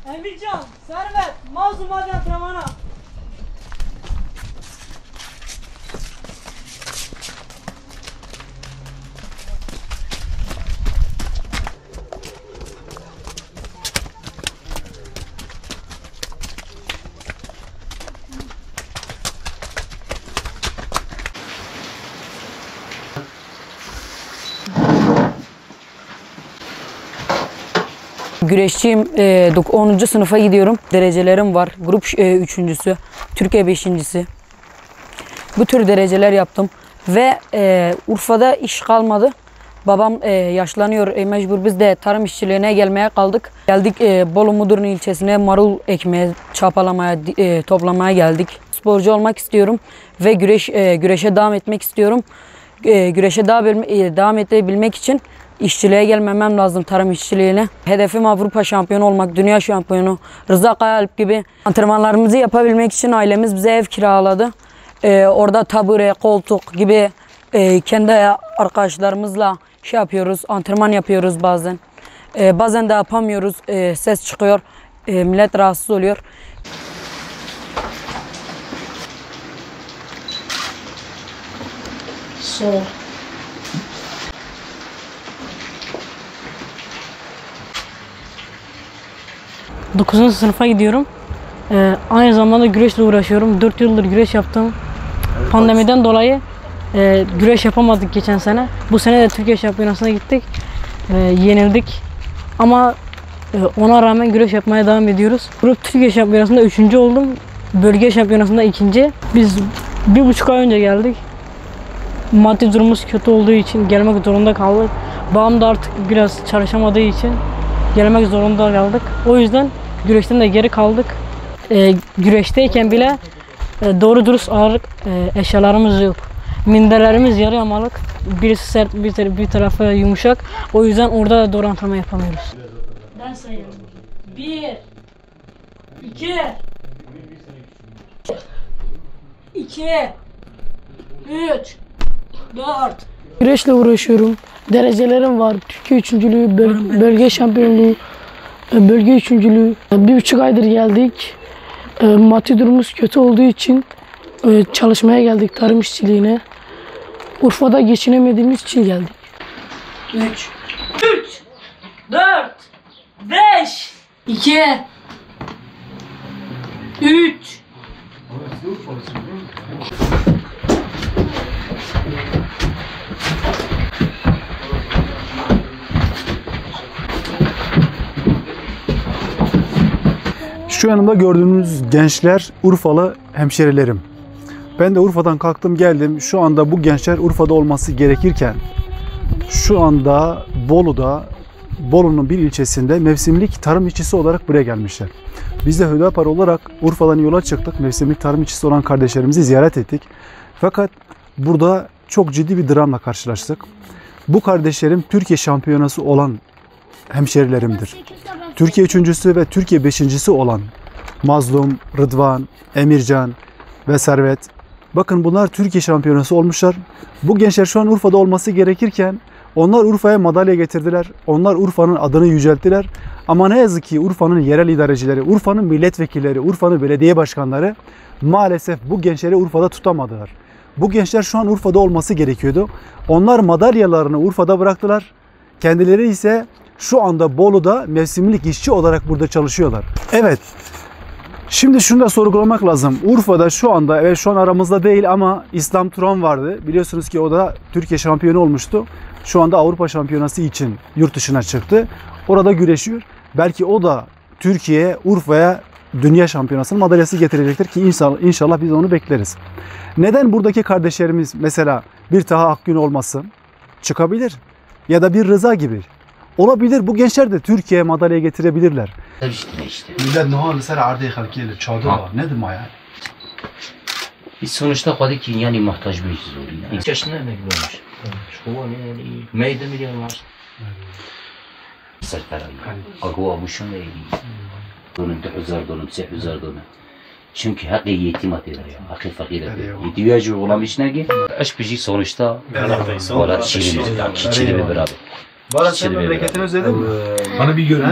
Emircan, Servet, Mazlum hadi antrenmana. Güreşçiyim. 10. sınıfa gidiyorum. Derecelerim var. Grup 3.'sü, Türkiye 5.'si. Bu tür dereceler yaptım. Ve Urfa'da iş kalmadı. Babam yaşlanıyor. Mecbur biz de tarım işçiliğine gelmeye kaldık. Geldik Bolu Mudurnu ilçesine marul ekmeye, çapalamaya, toplamaya geldik. Sporcu olmak istiyorum ve güreşe devam etmek istiyorum. Güreşe devam edebilmek için İşçiliğe gelmemem lazım, tarım işçiliğine. Hedefim Avrupa şampiyonu olmak, dünya şampiyonu. Rıza Kayaalp gibi antrenmanlarımızı yapabilmek için ailemiz bize ev kiraladı. Orada tabure, koltuk gibi kendi arkadaşlarımızla yapıyoruz, antrenman yapıyoruz bazen. Bazen de yapamıyoruz, ses çıkıyor, millet rahatsız oluyor. Sol. Dokuzuncu sınıfa gidiyorum. Aynı zamanda güreşle uğraşıyorum. 4 yıldır güreş yaptım. Pandemiden dolayı güreş yapamadık geçen sene. Bu sene de Türkiye Şampiyonası'na gittik. Yenildik. Ama ona rağmen güreş yapmaya devam ediyoruz. Grup Türkiye Şampiyonası'nda 3. oldum. Bölge Şampiyonası'nda 2. Biz 1,5 ay önce geldik. Maddi durumumuz kötü olduğu için gelmek zorunda kaldık. Babam da artık biraz çalışamadığı için gelmek zorunda kaldık. O yüzden güreşten de geri kaldık. Güreşteyken bile doğru dürüst ağırlık eşyalarımız yok. Minderlerimiz yarı yamalık. Birisi sert, bir tarafı yumuşak. O yüzden orada da doğru antrenman yapamıyoruz. Ben sayıyorum. 1 2 2 3 4. Güreşle uğraşıyorum. Derecelerim var. Türkiye üçüncülüğü, bölge şampiyonluğu, bölge üçüncülüğü. 1,5 aydır geldik. Maddi durumumuz kötü olduğu için çalışmaya geldik tarım işçiliğine. Urfa'da geçinemediğimiz için geldik. 3 4 5 2 3. Şu yanımda gördüğünüz gençler Urfalı hemşerilerim. Ben de Urfa'dan kalktım geldim. Şu anda bu gençler Urfa'da olması gerekirken şu anda Bolu'nun bir ilçesinde mevsimlik tarım işçisi olarak buraya gelmişler. Biz de Hüdapar olarak Urfa'dan yola çıktık. Mevsimlik tarım işçisi olan kardeşlerimizi ziyaret ettik. Fakat burada çok ciddi bir dramla karşılaştık. Bu kardeşlerim Türkiye şampiyonası olan hemşerilerimdir. Türkiye üçüncüsü ve Türkiye 5.'si olan Mazlum, Rıdvan, Emircan ve Servet. Bakın bunlar Türkiye şampiyonası olmuşlar. Bu gençler şu an Urfa'da olması gerekirken onlar Urfa'ya madalya getirdiler. Onlar Urfa'nın adını yücelttiler. Ama ne yazık ki Urfa'nın yerel idarecileri, Urfa'nın milletvekilleri, Urfa'nın belediye başkanları maalesef bu gençleri Urfa'da tutamadılar. Bu gençler şu an Urfa'da olması gerekiyordu. Onlar madalyalarını Urfa'da bıraktılar. Kendileri ise şu anda Bolu'da mevsimlik işçi olarak burada çalışıyorlar. Evet. Şimdi şunu da sorgulamak lazım. Urfa'da şu anda, evet şu an aramızda değil ama İslam Turan vardı. Biliyorsunuz ki o da Türkiye şampiyonu olmuştu. Şu anda Avrupa şampiyonası için yurt dışına çıktı. Orada güreşiyor. Belki o da Türkiye'ye, Urfa'ya dünya şampiyonasının madalyası getirecektir ki inşallah biz onu bekleriz. Neden buradaki kardeşlerimiz mesela bir Taha Akgün olmasın? Çıkabilir. Ya da bir Rıza gibi. Olabilir. Bu gençler de Türkiye'ye madalya getirebilirler. İşte. Millet noha mesela ardı halkiyle çadır var. Nedir ma yani? Biz sonuçta kadı ki yani muhtaç bir işsiz oluyor. Yani. Yaşında emekli olmuş. Şu an yani meyde milyon var. Sertler ayı. Agua bu şunu iyi. Donum 1000 3000 Çünkü hakkı yetim atıyorlar ya. Hakkı fakir atıyorlar. İhtiyacı olan işine ki. Aşk bir şey sonuçta. Valla çiğnemi beraber. Bana sen memleketini özledin mi? Bana bir görün.